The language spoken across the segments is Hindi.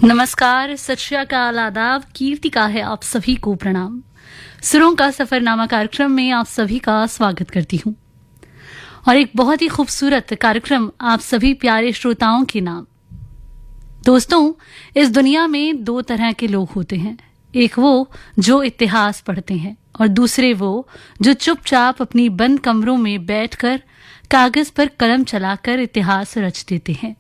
नमस्कार, सत श्री अकाल, आदाब, कीर्तिका है आप सभी को प्रणाम। सुरों का सफरनामा कार्यक्रम में आप सभी का स्वागत करती हूँ और एक बहुत ही खूबसूरत कार्यक्रम आप सभी प्यारे श्रोताओं के नाम। दोस्तों, इस दुनिया में दो तरह के लोग होते हैं, एक वो जो इतिहास पढ़ते हैं और दूसरे वो जो चुपचाप अपनी बंद कमरों में बैठकर कागज पर कलम चलाकर इतिहास रच देते हैं।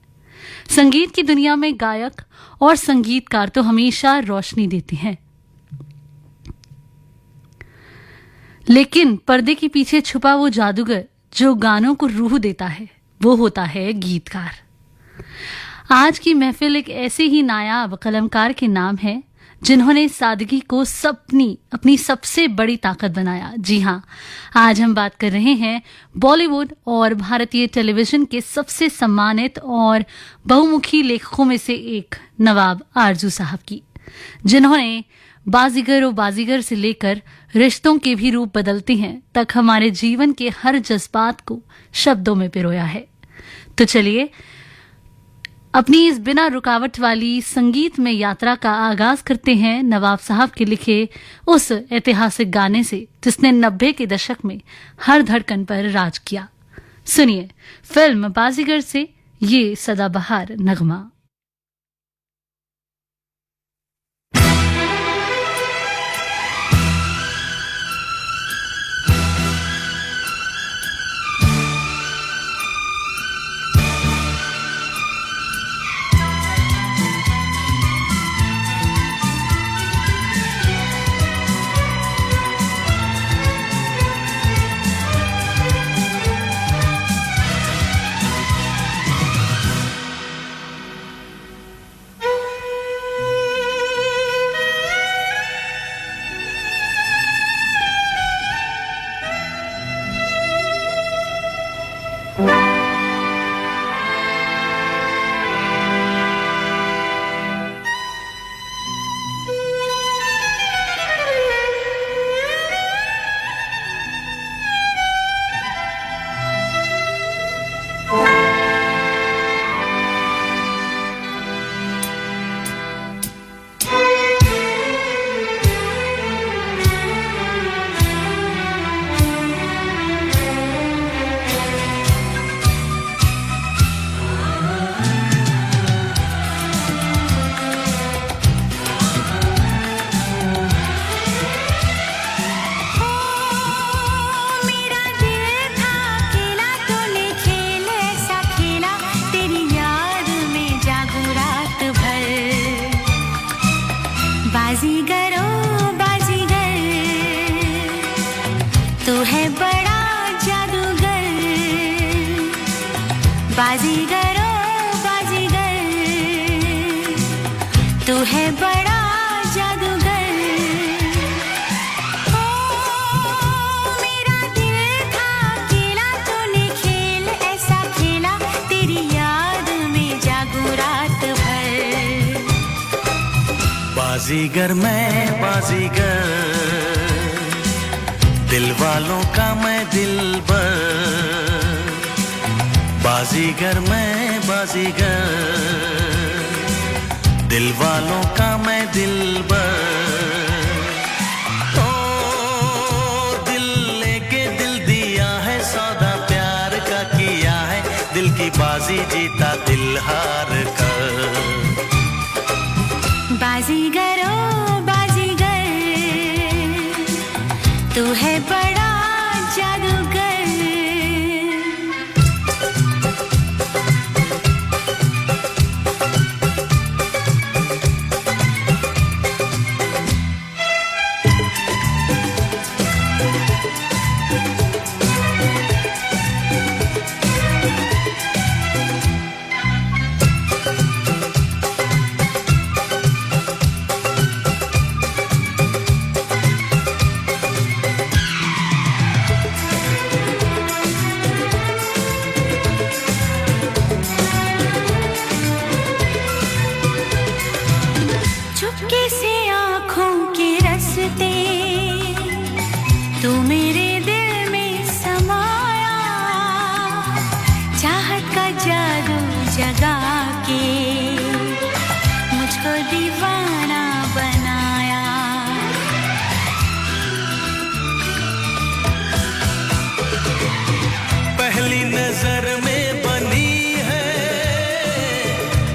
संगीत की दुनिया में गायक और संगीतकार तो हमेशा रोशनी देते हैं, लेकिन पर्दे के पीछे छुपा वो जादूगर जो गानों को रूह देता है, वो होता है गीतकार। आज की महफिल एक ऐसे ही नायाब कलमकार के नाम है जिन्होंने सादगी को अपनी सबसे बड़ी ताकत बनाया। जी हाँ, आज हम बात कर रहे हैं बॉलीवुड और भारतीय टेलीविजन के सबसे सम्मानित और बहुमुखी लेखकों में से एक नवाब आरजू साहब की, जिन्होंने बाजीगर और बाजीगर से लेकर रिश्तों के भी रूप बदलते हैं तक हमारे जीवन के हर जज्बात को शब्दों में पिरोया है। तो चलिए अपनी इस बिना रुकावट वाली संगीत में यात्रा का आगाज करते हैं नवाब साहब के लिखे उस ऐतिहासिक गाने से जिसने 90 के दशक में हर धड़कन पर राज किया। सुनिए फिल्म बाजीगर से ये सदाबहार नगमा। बाजीगर मैं बाजीगर, दिल वालों का मैं दिलबर। बाजीगर मैं बाजीगर, दिल वालों का मैं दिलबर। ओ दिल लेके दिल दिया है, सौदा प्यार का किया है, दिल की बाजी जीता दिल हार कर। बाजीगर ओ बाजीगर, तू है बड़ा जादूगर।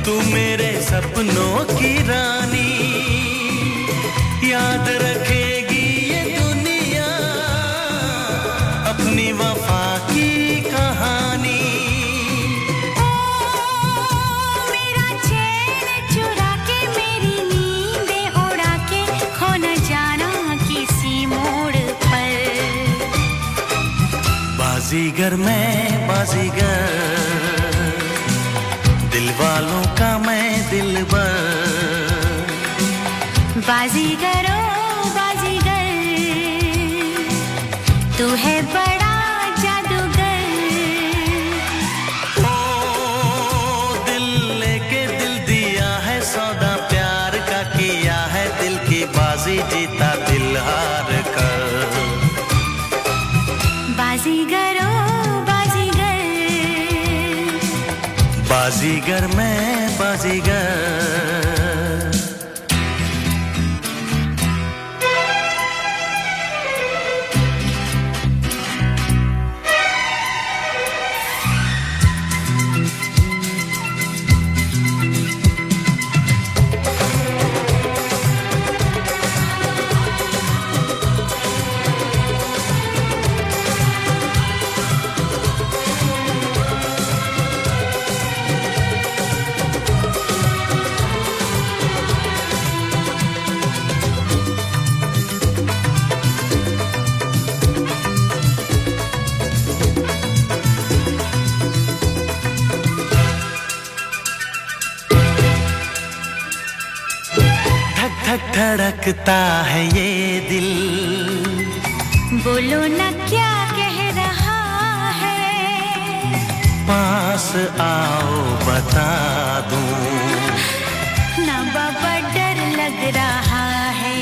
तू मेरे सपनों की रानी, याद रखेगी ये दुनिया अपनी वफा की कहानी। मेरा चैन चुरा के मेरी नींदें उड़ा के खो न जाना किसी मोड़ पर। बाजीगर मैं बाजीगर, दिल वालों का मैं दिलबर। बाजीगर ओ बाजीगर, तू है बड़ा जादूगर। ओ दिल लेके दिल दिया है सौदा प्यार का किया है, दिल की बाजी जीता दिल हार कर। बाजीगर ओ बाजीगर, बाजीगर मैं बाजीगर। धड़कता है ये दिल, बोलो न क्या कह रहा है। पास आओ बता दूं, ना बाबा डर लग रहा है।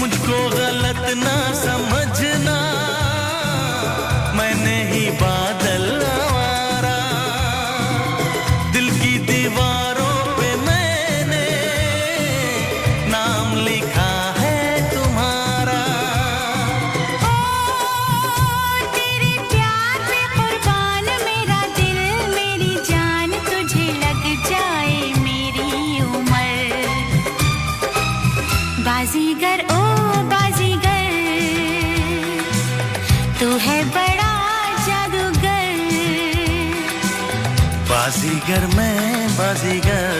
मुझको गलत ना समझना, मैंने ही बादल आवारा, दिल की दीवारों पे मैंने नाम लिखा है तुम्हारा। ओ तेरे प्यार पे कुर्बान मेरा दिल मेरी जान, तुझे लग जाए मेरी उम्र। बाजीगर ओ बाजीगर, तू है बड़ा जादूगर। बाजीगर मैं बाजीगर,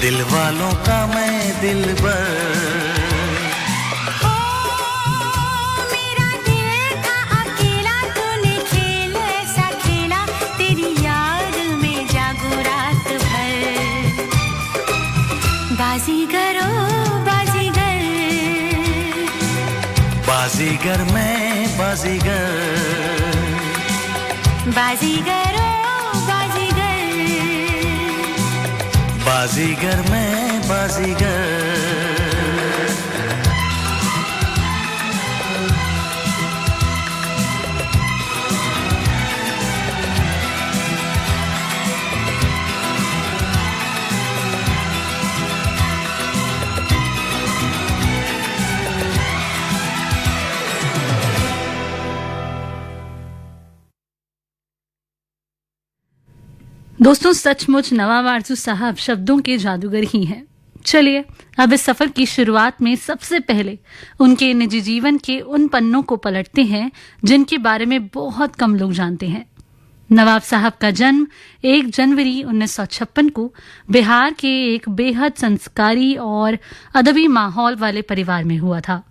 दिल वालों का मैं दिलबर। ओ मेरा दिल था अकेला, तूने खेल ऐसा खेला, तेरी याद में जागू रात भर। बाजीगर ओ बाजीगर, बाजीगर मैं बाजीगर। बाजीगर ओ बाजीगर, बाजीगर मैं बाजीगर। दोस्तों, सचमुच नवाब आरजू साहब शब्दों के जादूगर ही हैं। चलिए अब इस सफर की शुरुआत में सबसे पहले उनके निजी जीवन के उन पन्नों को पलटते हैं जिनके बारे में बहुत कम लोग जानते हैं। नवाब साहब का जन्म 1 जनवरी 1956 को बिहार के एक बेहद संस्कारी और अदबी माहौल वाले परिवार में हुआ था।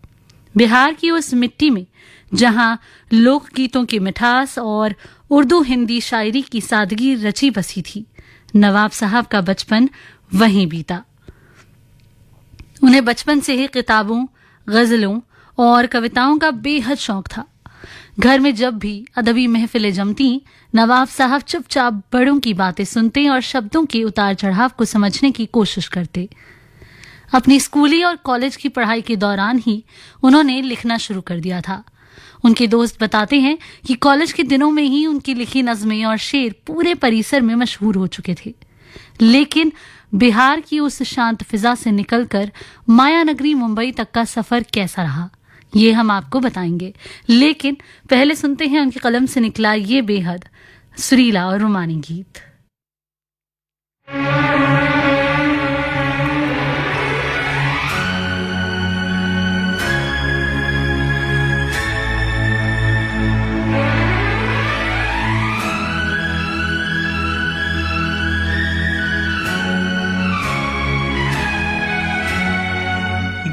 बिहार की उस मिट्टी में जहां लोकगीतों की मिठास और उर्दू हिंदी शायरी की सादगी रची बसी थी, नवाब साहब का बचपन वहीं बीता। उन्हें बचपन से ही किताबों, गजलों और कविताओं का बेहद शौक था। घर में जब भी अदबी महफिलें जमती, नवाब साहब चुपचाप बड़ों की बातें सुनते और शब्दों के उतार चढ़ाव को समझने की कोशिश करते। अपनी स्कूली और कॉलेज की पढ़ाई के दौरान ही उन्होंने लिखना शुरू कर दिया था। उनके दोस्त बताते हैं कि कॉलेज के दिनों में ही उनकी लिखी नज़में और शेर पूरे परिसर में मशहूर हो चुके थे। लेकिन बिहार की उस शांत फिजा से निकलकर मायानगरी मुंबई तक का सफर कैसा रहा, ये हम आपको बताएंगे, लेकिन पहले सुनते हैं उनकी कलम से निकला ये बेहद सुरीला और रोमानी गीत।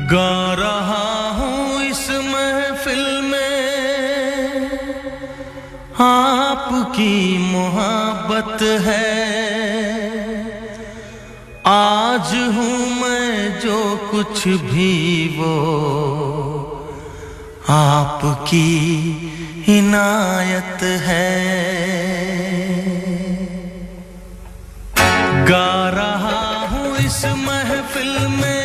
गा रहा हूँ इस महफिल में, आपकी मोहब्बत है। आज हूँ मैं जो कुछ भी वो आपकी इनायत है। गा रहा हूँ इस महफिल में,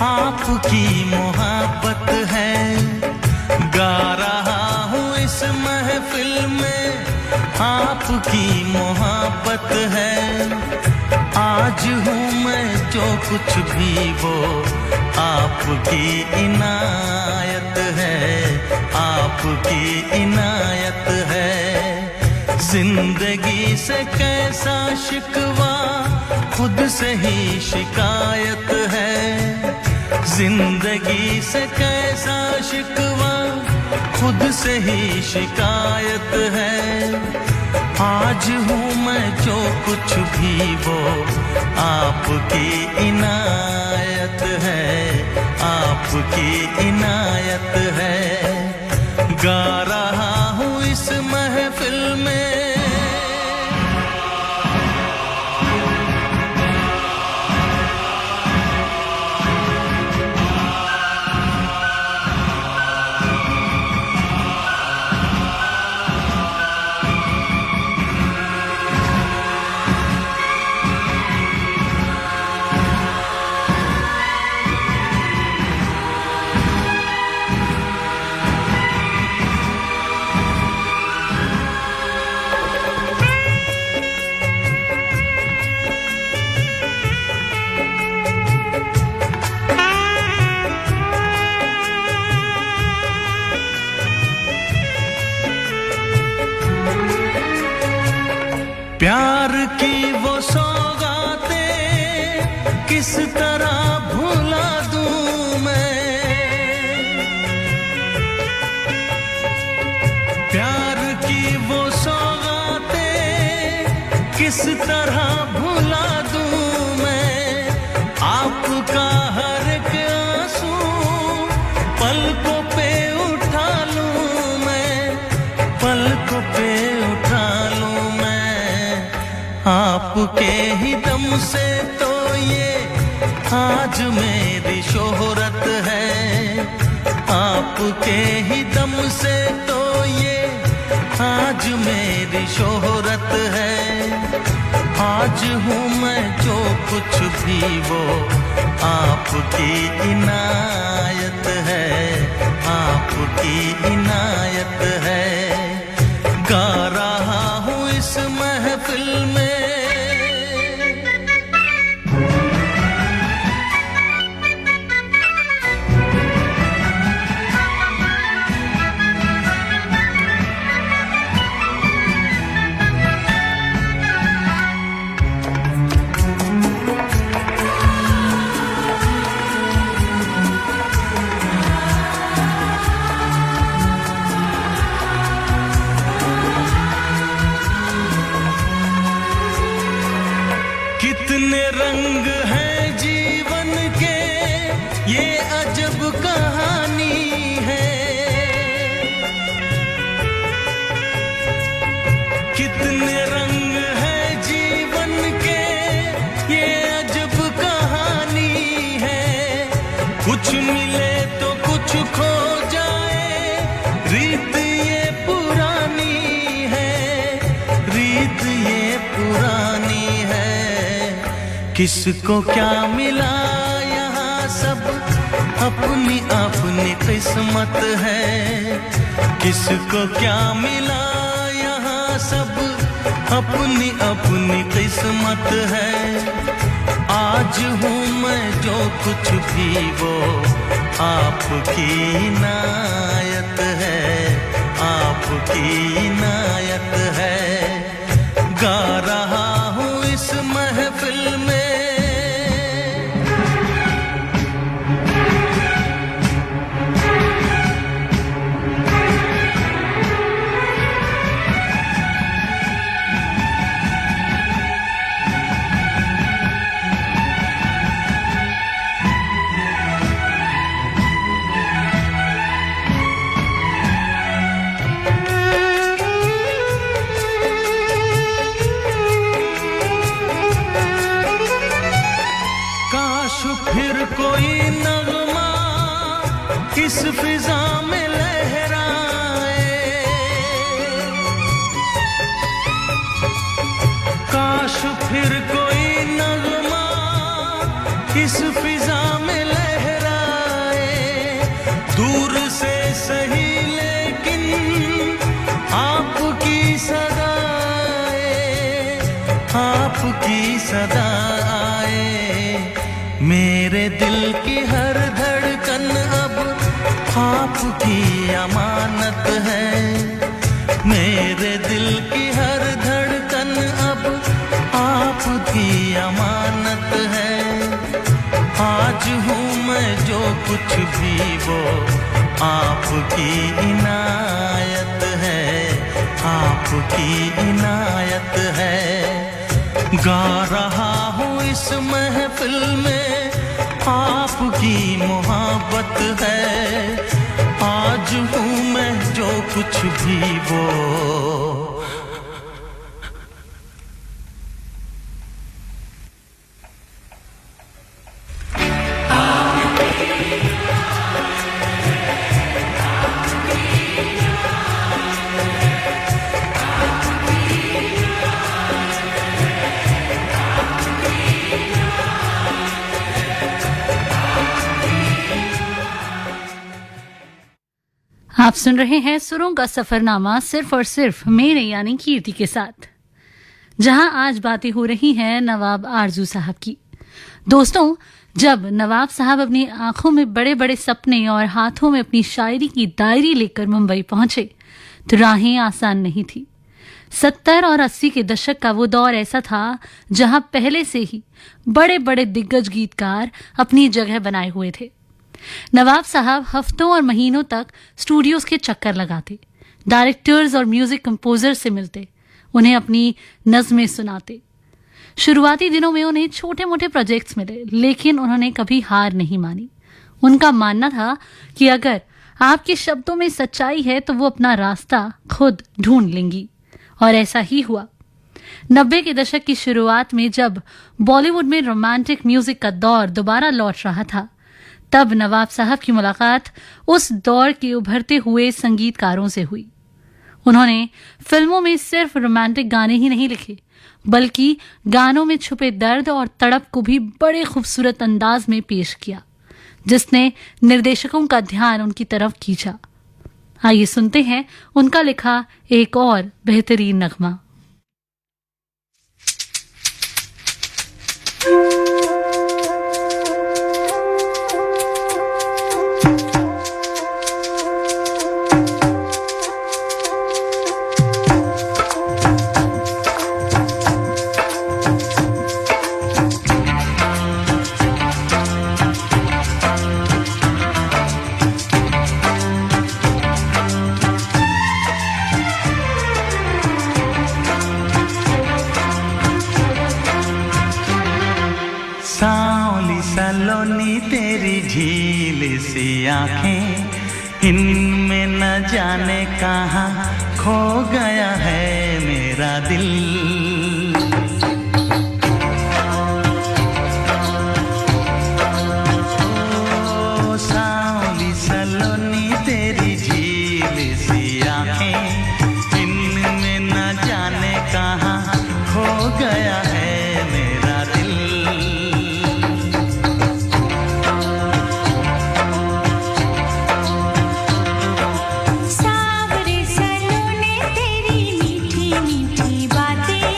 आपकी मोहब्बत है। गा रहा हूँ इस महफिल में, आपकी मोहब्बत है। आज हूँ मैं जो कुछ भी वो आपकी इनायत है, आपकी इनायत है। जिंदगी से कैसा शिकवा, खुद से ही शिकायत है। जिंदगी से कैसा शिकवा, खुद से ही शिकायत है। आज हूँ मैं जो कुछ भी वो आपकी इनायत है, आपकी इनायत है। गा रहा हूँ इस महफिल में। प्यार की वो सौगातें किस तरह भुला दूं मैं। प्यार की वो सौगातें किस तरह भुला दूं मैं। आपका हर एक आंसू पलकों पे उठा लूं मैं, पलकों पे उठा लूं मैं। आपके ही दम से तो ये आज मेरी शोहरत है। आपके ही दम से तो ये आज मेरी शोहरत है। आज हूँ मैं जो कुछ भी वो आपकी इनायत है, आपकी इनायत है। गा रहा हूँ इस महफिल में। कितने रंग हैं जीवन के, ये अजब कहानी है। कितने रंग हैं जीवन के, ये अजब कहानी है। कुछ मिले तो कुछ खो जाए, रीत ये पुरानी है, रीत ये पुरानी है। किसको क्या मिला यहाँ सब अपनी अपनी किस्मत है। किसको क्या मिला यहाँ सब अपनी अपनी किस्मत है। आज हूँ मैं जो कुछ भी वो आपकी इनायत है, आपकी इनायत है। गा रहा हूँ इस महफिल में, फिर कोई नगमा इस फिजा में लहराए, काश फिर कोई नगमा इस फिजा में लहराए। दूर से सही लेकिन आपकी सदाए, आपकी सदा आए। मेरे दिल की हर धड़कन अब आपकी अमानत है, मेरे दिल की हर धड़कन अब आपकी अमानत है। आज हूँ मैं जो कुछ भी वो आपकी इनायत है, आपकी इनायत है। गा रहा हूँ इस महफिल में, आपकी मोहब्बत है। आज हूँ मैं जो कुछ भी वो आप सुन रहे हैं सुरों का सफरनामा सिर्फ और सिर्फ मेरे यानी कीर्ति के साथ, जहां आज बातें हो रही हैं नवाब आरजू साहब की। दोस्तों, जब नवाब साहब अपनी आंखों में बड़े बड़े सपने और हाथों में अपनी शायरी की डायरी लेकर मुंबई पहुंचे तो राहें आसान नहीं थी। 70 और 80 के दशक का वो दौर ऐसा था जहां पहले से ही बड़े बड़े दिग्गज गीतकार अपनी जगह बनाए हुए थे। नवाब साहब हफ्तों और महीनों तक स्टूडियोज के चक्कर लगाते, डायरेक्टर्स और म्यूजिक कंपोजर से मिलते, उन्हें अपनी नज़में सुनाते। शुरुआती दिनों में उन्हें छोटे मोटे प्रोजेक्ट्स मिले, लेकिन उन्होंने कभी हार नहीं मानी। उनका मानना था कि अगर आपके शब्दों में सच्चाई है तो वो अपना रास्ता खुद ढूंढ लेंगी, और ऐसा ही हुआ। 90 के दशक की शुरुआत में जब बॉलीवुड में रोमांटिक म्यूजिक का दौर दोबारा लौट रहा था, तब नवाब साहब की मुलाकात उस दौर के उभरते हुए संगीतकारों से हुई। उन्होंने फिल्मों में सिर्फ रोमांटिक गाने ही नहीं लिखे, बल्कि गानों में छुपे दर्द और तड़प को भी बड़े खूबसूरत अंदाज में पेश किया, जिसने निर्देशकों का ध्यान उनकी तरफ खींचा। आइए सुनते हैं उनका लिखा एक और बेहतरीन नगमा। सलोनी तेरी झील सी आंखें, इनमें न जाने कहाँ खो गया है मेरा दिल। ओ सांवली सलोनी तेरी झील सी आंखें, इनमें न जाने कहाँ खो गया है मेरा दिल। सावरे सलोने तेरी मीठी मीठी बातें,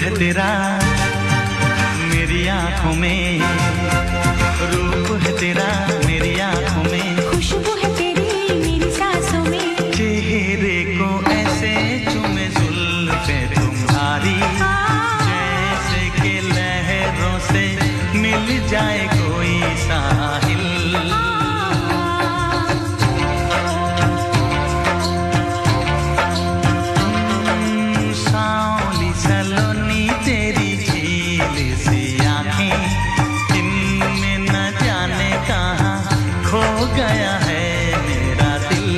है तेरा मेरी आंखों में, रूप है तेरा मेरी आंखों में, खुशबू है तेरी मेरी सांसों में, चेहरे को ऐसे चूमे जुल्फे तुम्हारी, जैसे कि लहरों से मिल जाए कोई साहिल। सांवली सलोनी तेरी झील सी आंखें, इनमें न जाने कहाँ खो गया है मेरा दिल।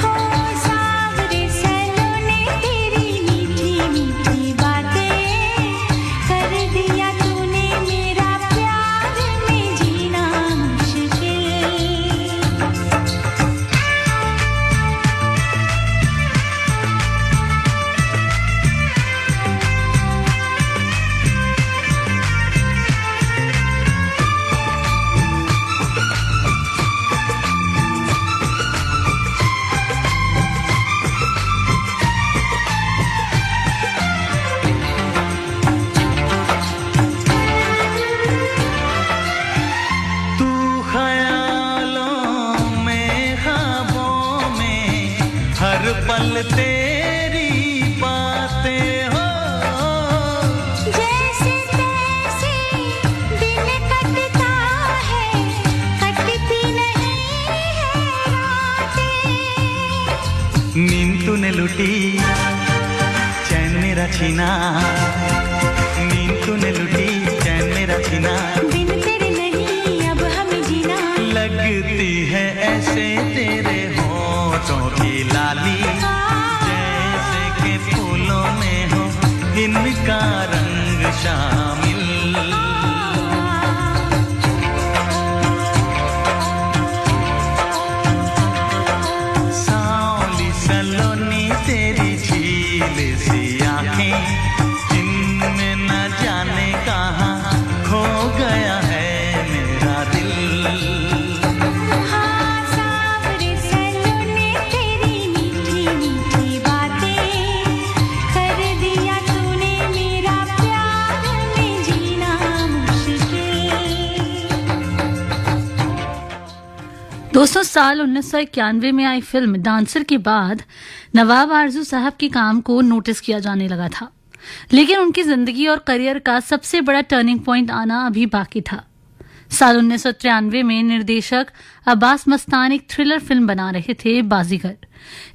हो सांवरे सलोने तेरी मीठी मीठी बातें, कर दिया तूने मेरा प्यार में जीना मुश्किल। तू ख्यालों में ख्वाबों में हर पल तेरी बातें हो, जैसे तैसे दिन कटता है, कटती नहीं है रातें। नींद तूने लुटी चैन मेरा छीना, नींद तूने लुटी चैन मेरा छीना, बिन तेरे नहीं अब हमें जीना, लगती है ऐसे तेरे होठों की लाली, जैसे कि फूलों में हो इनका रंग शामिल। सांवली सलोनी तेरी झील सी आंखें, इनमें न जाने कहाँ खो गया है मेरा दिल। हाँ सांवरे सलोने तेरी मीठी मीठी बातें, कर दिया तूने मेरा प्यार में जीना मुश्किल। दोस्तों, साल 1991 में आई फिल्म डांसर के बाद नवाब आरजू साहब के काम को नोटिस किया जाने लगा था, लेकिन उनकी जिंदगी और करियर का सबसे बड़ा टर्निंग पॉइंट आना अभी बाकी था। साल 1993 में निर्देशक अब्बास मस्तान एक थ्रिलर फिल्म बना रहे थे, बाजीगर।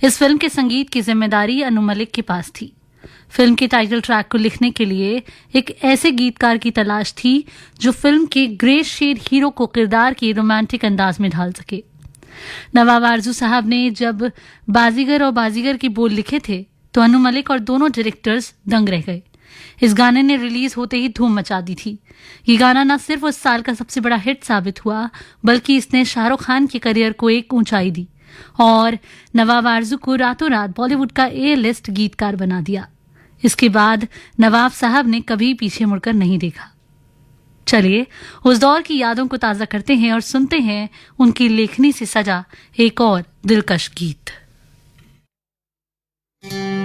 इस फिल्म के संगीत की जिम्मेदारी अनु मलिक के पास थी। फिल्म के टाइटल ट्रैक को लिखने के लिए एक ऐसे गीतकार की तलाश थी जो फिल्म के ग्रे शेड हीरो को किरदार के रोमांटिक अंदाज में ढाल सके। नवाब आरजू साहब ने जब बाजीगर और बाजीगर के बोल लिखे थे तो अनु मलिक और दोनों डायरेक्टर्स दंग रह गए। इस गाने ने रिलीज होते ही धूम मचा दी थी। ये गाना न सिर्फ उस साल का सबसे बड़ा हिट साबित हुआ, बल्कि इसने शाहरुख खान के करियर को एक ऊंचाई दी और नवाब आरजू को रातों रात बॉलीवुड का ए लिस्ट गीतकार बना दिया। इसके बाद नवाब साहब ने कभी पीछे मुड़कर नहीं देखा। चलिए उस दौर की यादों को ताजा करते हैं और सुनते हैं उनकी लेखनी से सजा एक और दिलकश गीत। हम्म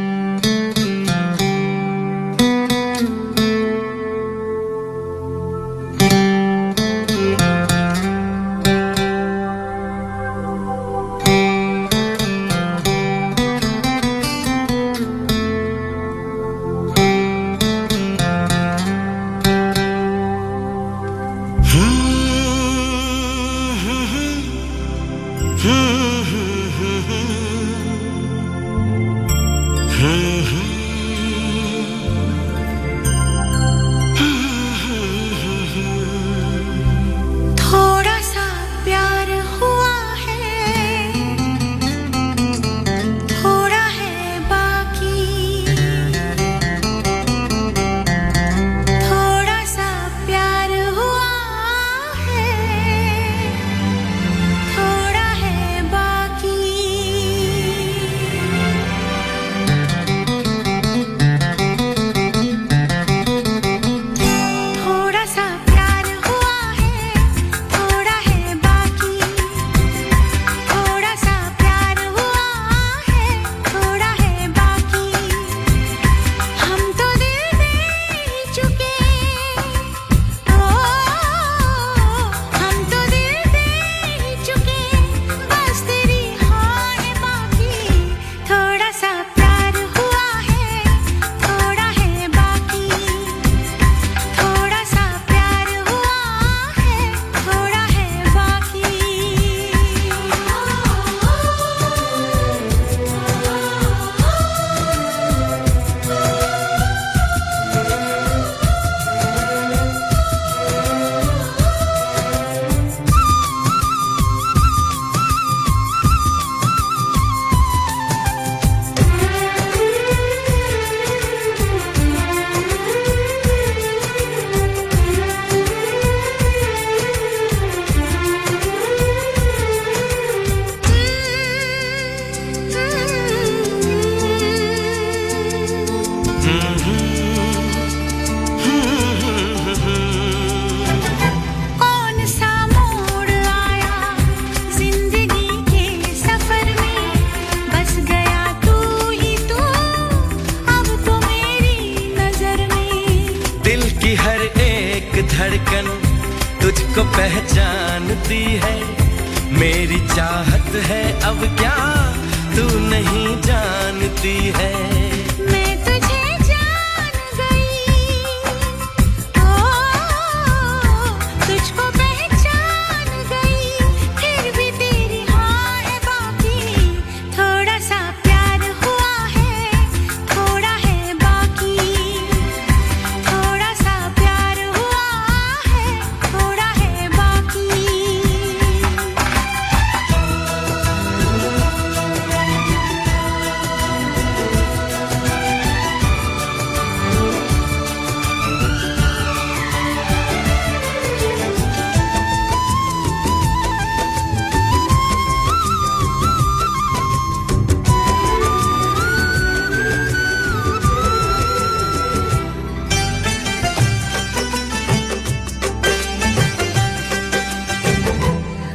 तुझको पहचानती है, मेरी चाहत है अब क्या तू नहीं जानती है। मैं तुझे जान गई, ओ तुझको पहचान गई, फिर भी तेरी हाँ है बाकी। थोड़ा सा प्यार हुआ है, थोड़ा है बाकी। थोड़ा सा प्यार हुआ है, थोड़ा है बाकी।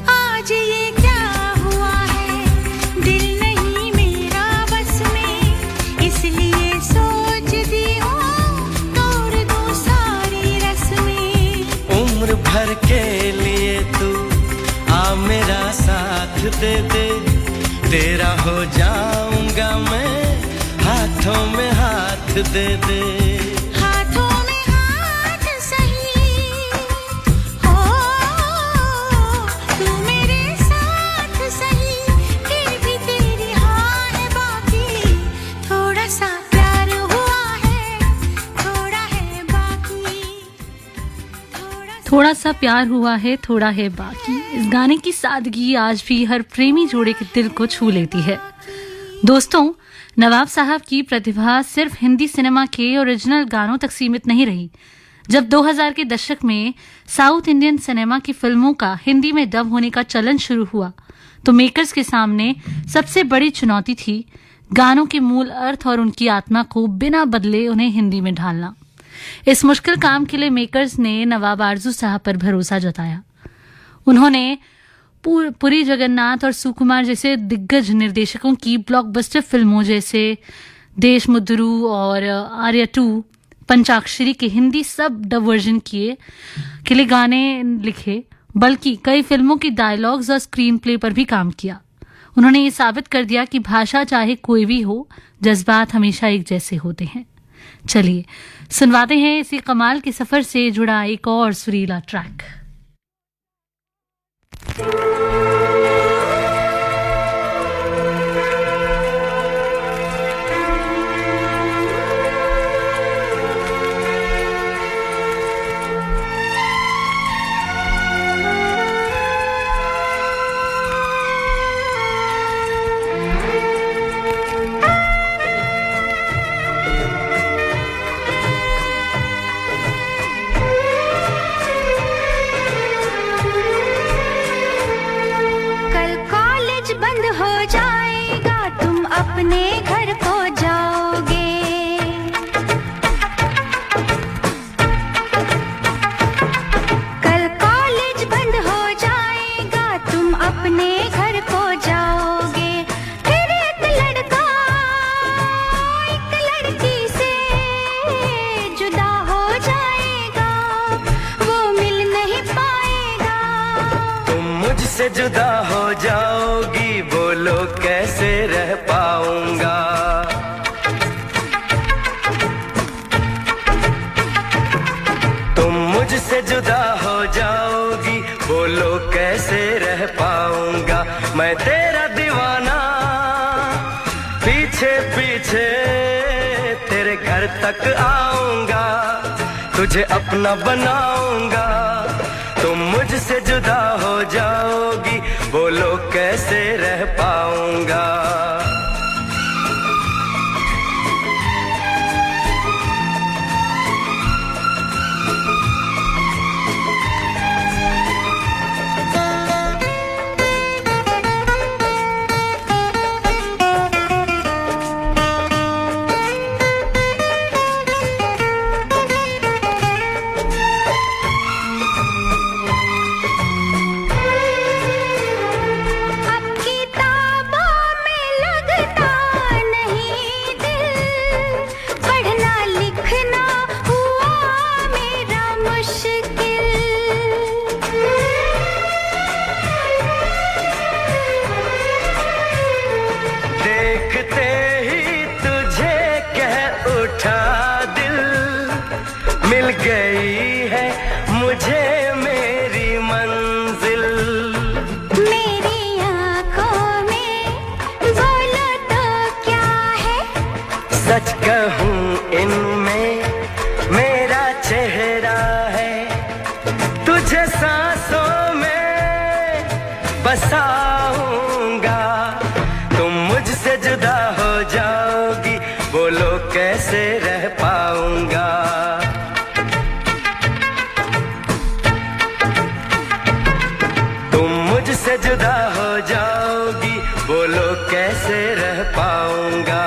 आज ये क्या हुआ है, दिल नहीं मेरा बस में, इसलिए सोचती हूँ तोड़ दूँ सारी रस्में। उम्र भर के लिए तू आ मेरा साथ दे दे, तेरा हो जाऊंगा मैं, हाथों में हाथ दे दे। हाथों में हाथ सही हो, तू मेरे साथ सही, फिर भी तेरी हाँ है बाकी। थोड़ा सा प्यार हुआ है, थोड़ा है बाकी। थोड़ा सा प्यार हुआ है, थोड़ा है बाकी। इस गाने की सादगी आज भी हर प्रेमी जोड़े के दिल को छू लेती है। दोस्तों, नवाब साहब की प्रतिभा सिर्फ हिंदी सिनेमा के ओरिजिनल गानों तक सीमित नहीं रही। जब 2000 के दशक में साउथ इंडियन सिनेमा की फिल्मों का हिंदी में डब होने का चलन शुरू हुआ, तो मेकर्स के सामने सबसे बड़ी चुनौती थी गानों के मूल अर्थ और उनकी आत्मा को बिना बदले उन्हें हिंदी में ढालना। इस मुश्किल काम के लिए मेकर्स ने नवाब आरजू साहब पर भरोसा जताया। उन्होंने पुरी जगन्नाथ और सुकुमार जैसे दिग्गज निर्देशकों की ब्लॉकबस्टर फिल्मों जैसे देश मुद्रू और आर्या 2, पंचाक्षरी के हिंदी सब डब वर्जन के लिए गाने लिखे, बल्कि कई फिल्मों की डायलॉग्स और स्क्रीन प्ले पर भी काम किया। उन्होंने ये साबित कर दिया कि भाषा चाहे कोई भी हो, जज्बात हमेशा एक जैसे होते हैं। चलिए सुनवाते हैं इसी कमाल के सफर से जुड़ा एक और सुरीला ट्रैक। अपने घर को जाओगे, कल कॉलेज बंद हो जाएगा, तुम अपने घर को जाओगे। फिर एक लड़का एक लड़की से जुदा हो जाएगा, वो मिल नहीं पाएगा। तुम मुझसे जुदा हो जाओगी, बोलो कैसे रह पाऊंगा। तुम मुझसे जुदा हो जाओगी, बोलो कैसे रह पाऊंगा। मैं तेरा दीवाना पीछे पीछे तेरे घर तक आऊंगा, तुझे अपना बनाऊंगा। तुम मुझसे जुदा हो जाओगी, बोलो कैसे रह पाऊंगा। हंसाऊंगा। तुम मुझसे जुदा हो जाओगी, बोलो कैसे रह पाऊंगा। तुम मुझसे जुदा हो जाओगी, बोलो कैसे रह पाऊंगा।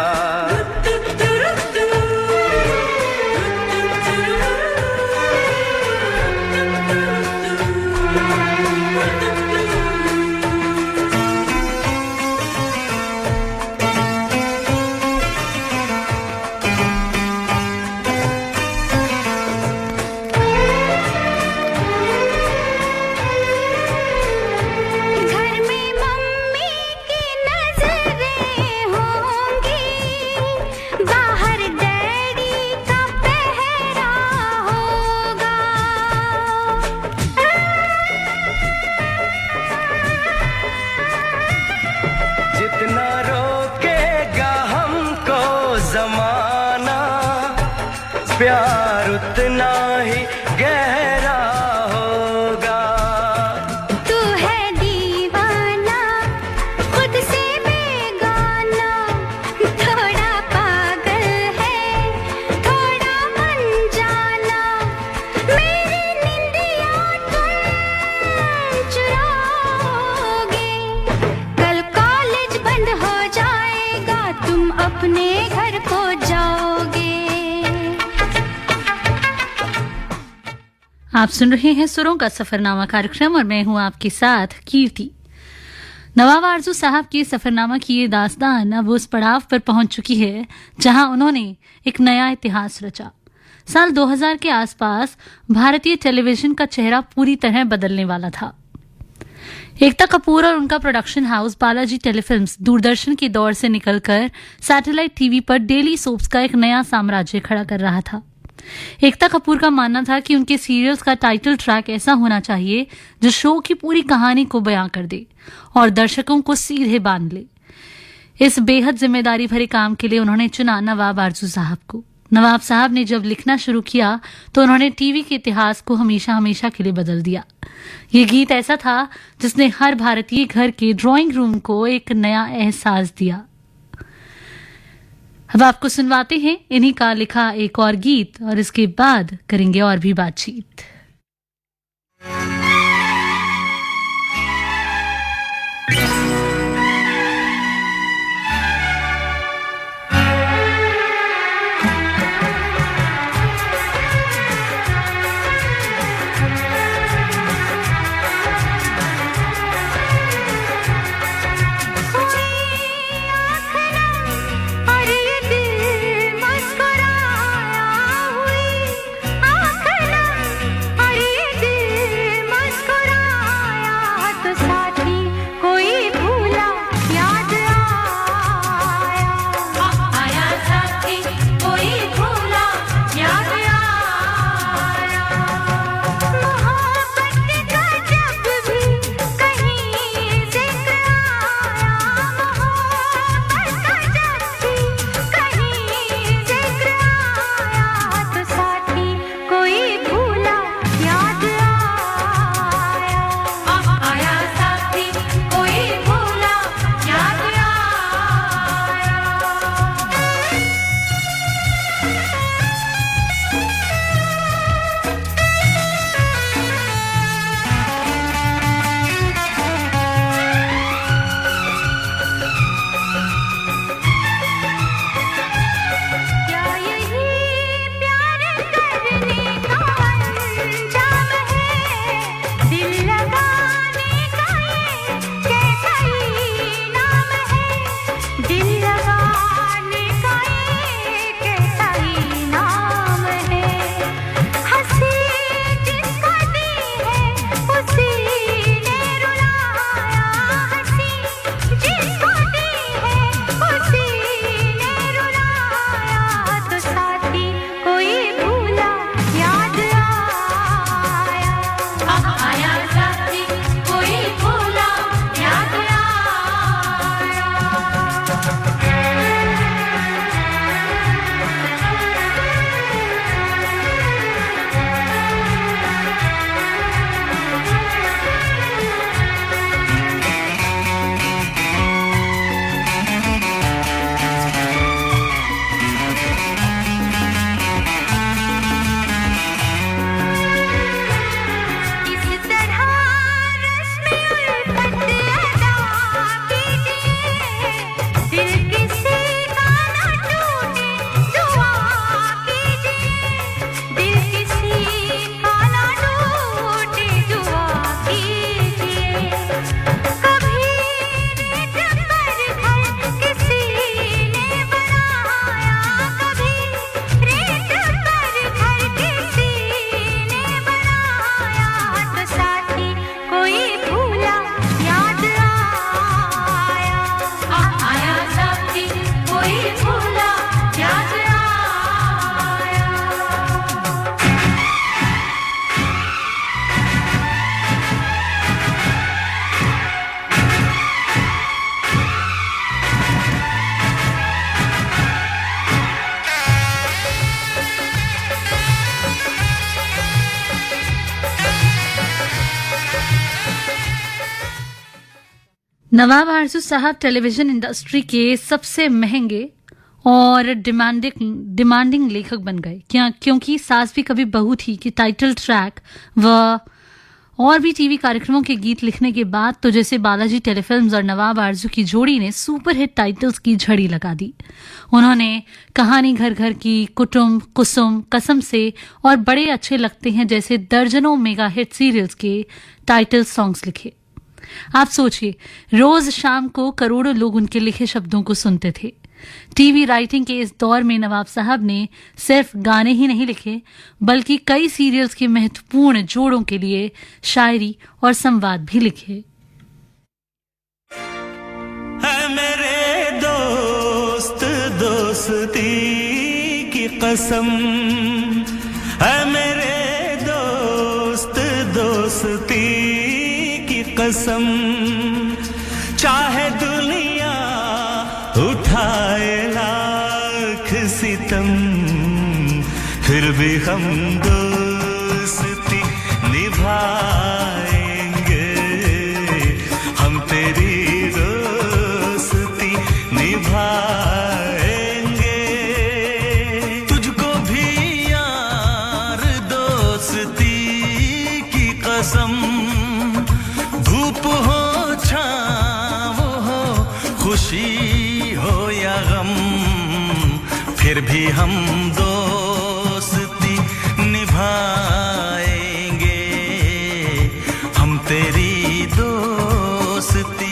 घर में मम्मी की नजरें होंगी, बाहर डैडी का पहरा होगा। जितना रोकेगा हमको जमाना, प्यार उतना ही गहरा होगा। तू है दीवाना, खुद से बेगाना, थोड़ा पागल है, थोड़ा अनजाना। मेरी निंदिया तुम चुराओगे, कल कॉलेज बंद हो जाएगा, तुम अपने घर को जाओगे। आप सुन रहे हैं सुरों का सफरनामा कार्यक्रम और मैं हूं आपके साथ कीर्ति। नवाब आरजू साहब के सफरनामा की ये दास्तान अब उस पड़ाव पर पहुंच चुकी है जहां उन्होंने एक नया इतिहास रचा। साल 2000 के आसपास भारतीय टेलीविजन का चेहरा पूरी तरह बदलने वाला था। एकता कपूर और उनका production house Balaji telefilms Doordarshan के दौर से निकलकर सैटेलाइट टीवी पर डेली सोप्स का एक नया साम्राज्य खड़ा कर रहा था। एकता कपूर का मानना था कि उनके सीरियल्स का टाइटल ट्रैक ऐसा होना चाहिए जो शो की पूरी कहानी को बयां कर दे और दर्शकों को सीधे बांध ले। इस बेहद जिम्मेदारी भरे काम के लिए उन्होंने चुना नवाब आरजू साहब को। नवाब साहब ने जब लिखना शुरू किया तो उन्होंने टीवी के इतिहास को हमेशा हमेशा के लिए बदल दिया। ये गीत ऐसा था जिसने हर भारतीय घर के ड्राइंग रूम को एक नया एहसास दिया। अब आपको सुनवाते हैं इन्हीं का लिखा एक और गीत और इसके बाद करेंगे और भी बातचीत। और ये दिल मुस्कुराया, हुई आँख नम नवाब आरजू साहब टेलीविजन इंडस्ट्री के सबसे महंगे और डिमांडिंग लेखक बन गए क्योंकि सास भी कभी बहू थी कि टाइटल ट्रैक व और भी टीवी कार्यक्रमों के गीत लिखने के बाद तो जैसे बालाजी टेलीफिल्म्स और नवाब आरजू की जोड़ी ने सुपरहिट टाइटल्स की झड़ी लगा दी। उन्होंने कहानी घर घर की, कुटुंब, कुसुम, कसम से और बड़े अच्छे लगते हैं जैसे दर्जनों मेगा हिट सीरियल्स के टाइटल सॉन्ग्स लिखे। आप सोचिए, रोज शाम को करोड़ों लोग उनके लिखे शब्दों को सुनते थे। टीवी राइटिंग के इस दौर में नवाब साहब ने सिर्फ गाने ही नहीं लिखे बल्कि कई सीरियल्स के महत्वपूर्ण जोड़ों के लिए शायरी और संवाद भी लिखे। है मेरे दोस्त दोस्ती की कसम, है मेरे दोस्त दोस्ती की कसम, चाहे दुनिया उठाए लाख सितम, फिर भी हम दोस्ती निभाएंगे, हम तेरी दोस्ती निभाएंगे। तुझको भी यार दोस्ती की कसम, धूप हो छाँव हो, खुशी हो या गम, फिर भी हम दोस्ती निभाएंगे, हम तेरी दोस्ती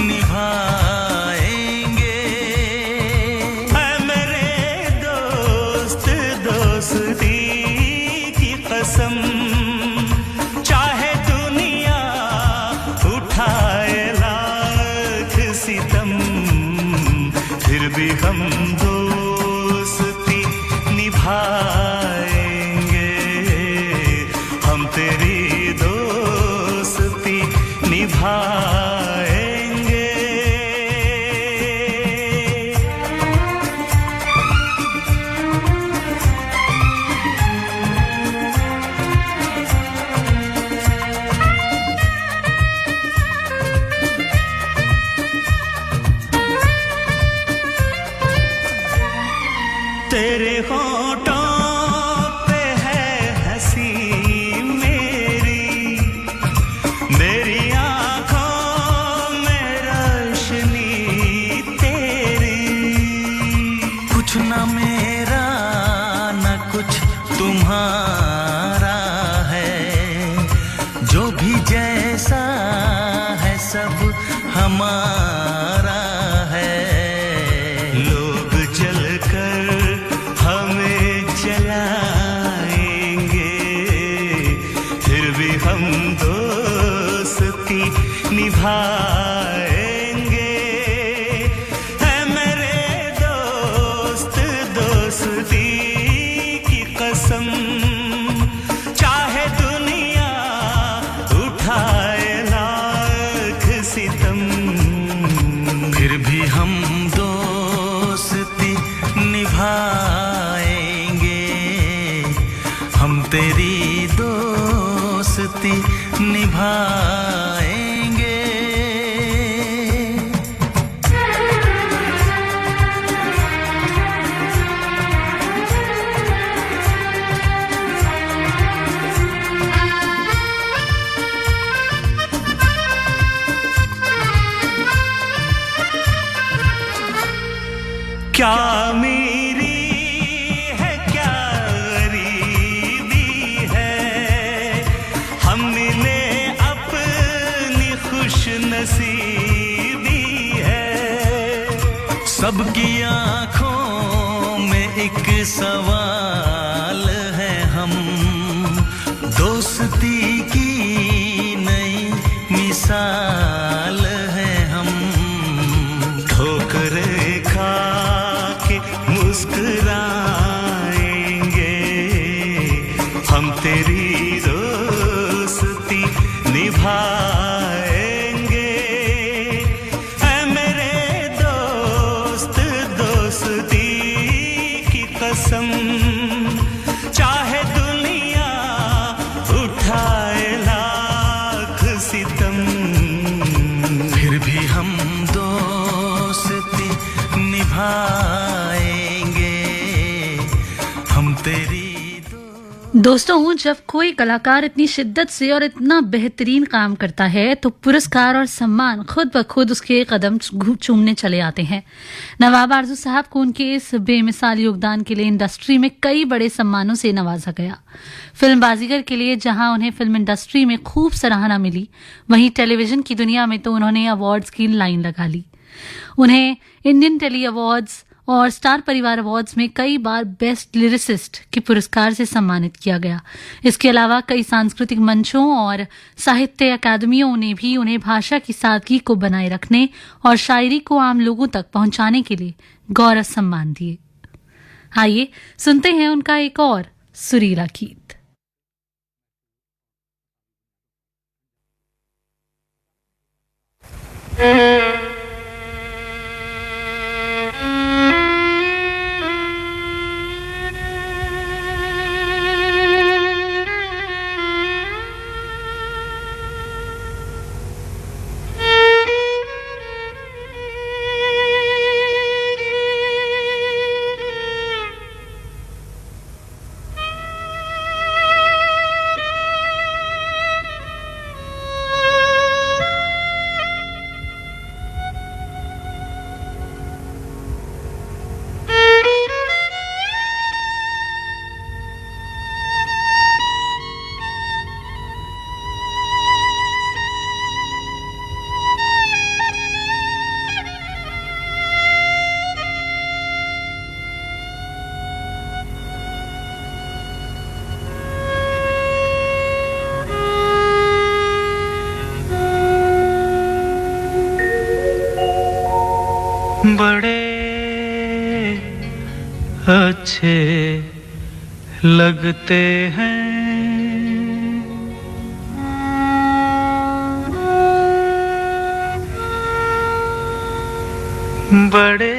निभाएंगे। ऐ मेरे दोस्त दोस्ती की कसम, चाहे दुनिया उठाए लाख सितम, फिर भी हम दोस्ती निभाएंगे, हम तेरी दोस्ती निभाएंगे। तेरे होठों पे है हंसी मेरी, मेरी आँखों में रोशनी तेरी, कुछ ना मेरा ना कुछ तुम्हारा है, जो भी जैसा है सब हमारा है। लोग चलकर हमें जलाएंगे, फिर भी हम दोस्ती निभाएंगे। है मेरे दोस्त दोस्ती की कसम, चाहे दुनिया उठाए लाख सितम, फिर भी हम दोस्ती निभाएंगे, हम तेरी दोस्ती निभाएंगे। क्या मेरी है क्या गरीबी है, हम मिले अपनी खुश नसीबी है। सबकी आंखों में एक सवाल है, हम दोस्ती की नई मिसाल है, हम ठोकरें खा के मुस्कुराएंगे, हम तेरी दोस्ती निभाएंगे। ऐ मेरे दोस्त दोस्ती की कसम, चाहे दुनिया उठाए लाख सितम, दोस्तों, जब कोई कलाकार इतनी शिद्दत से और इतना बेहतरीन काम करता है तो पुरस्कार और सम्मान खुद ब खुद उसके कदम चूमने चले आते हैं। नवाब आरजू साहब को उनके इस बेमिसाल योगदान के लिए इंडस्ट्री में कई बड़े सम्मानों से नवाजा गया। फिल्म बाजीगर के लिए जहां उन्हें फिल्म इंडस्ट्री में खूब सराहना मिली, वहीं टेलीविजन की दुनिया में तो उन्होंने अवार्ड्स की लाइन लगा ली। उन्हें इंडियन टेली अवार्ड्स और स्टार परिवार अवार्ड्स में कई बार बेस्ट लिरिसिस्ट के पुरस्कार से सम्मानित किया गया। इसके अलावा कई सांस्कृतिक मंचों और साहित्य अकादमियों ने भी उन्हें भाषा की सादगी को बनाए रखने और शायरी को आम लोगों तक पहुंचाने के लिए गौरव सम्मान दिए। आइए सुनते हैं उनका एक और सुरीला गीत। बड़े अच्छे लगते हैं बड़े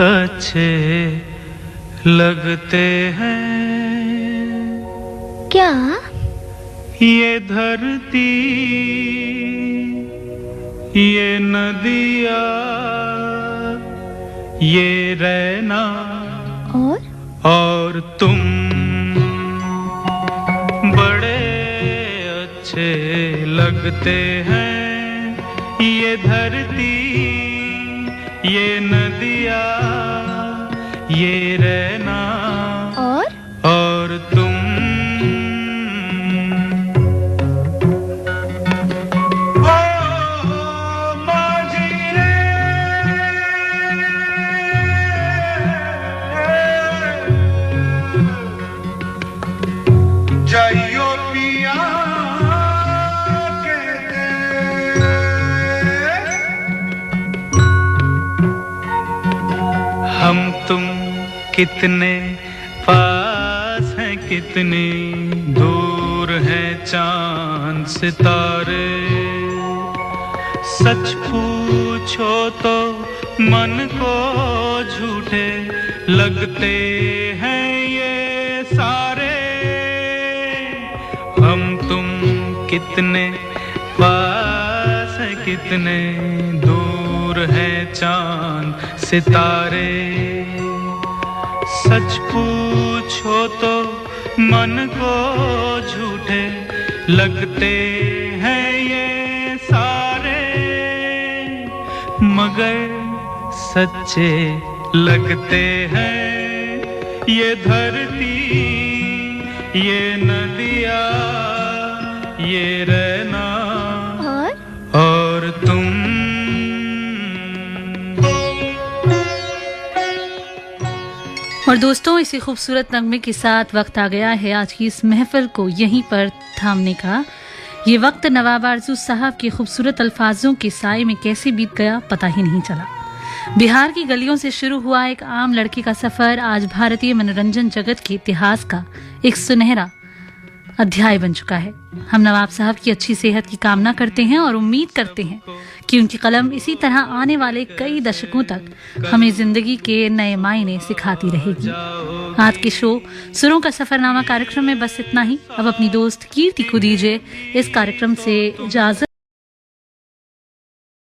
अच्छे लगते हैं क्या? ये धरती, ये नदिया, ये रहना और तुम बड़े अच्छे लगते हैं। ये धरती, ये नदिया, ये रहना और तुम जाइयो पिया हम तुम कितने पास हैं, कितनी दूर हैं चांद सितारे। सच पूछो तो मन को झूठे लगते हैं ये सारे। हम तुम कितने पास हैं, कितने दूर हैं चांद सितारे। सच पूछो तो मन को झूठे लगते हैं ये सारे, मगर सच्चे लगते हैं ये धरती, ये नदिया, ये रहना और तुम। और दोस्तों, इसी खूबसूरत नगमे के साथ वक्त आ गया है आज की इस महफिल को यहीं पर थामने का। ये वक्त नवाब आरजू साहब के खूबसूरत अल्फाजों के साए में कैसे बीत गया पता ही नहीं चला। बिहार की गलियों से शुरू हुआ एक आम लड़की का सफर आज भारतीय मनोरंजन जगत के इतिहास का एक सुनहरा अध्याय बन चुका है। हम नवाब साहब की अच्छी सेहत की कामना करते हैं और उम्मीद करते हैं कि उनकी कलम इसी तरह आने वाले कई दशकों तक हमें जिंदगी के नए मायने सिखाती रहेगी। आज के शो सुरों का सफरनामा कार्यक्रम में बस इतना ही। अब अपनी दोस्त कीर्ति को दीजिए इस कार्यक्रम से इजाजत।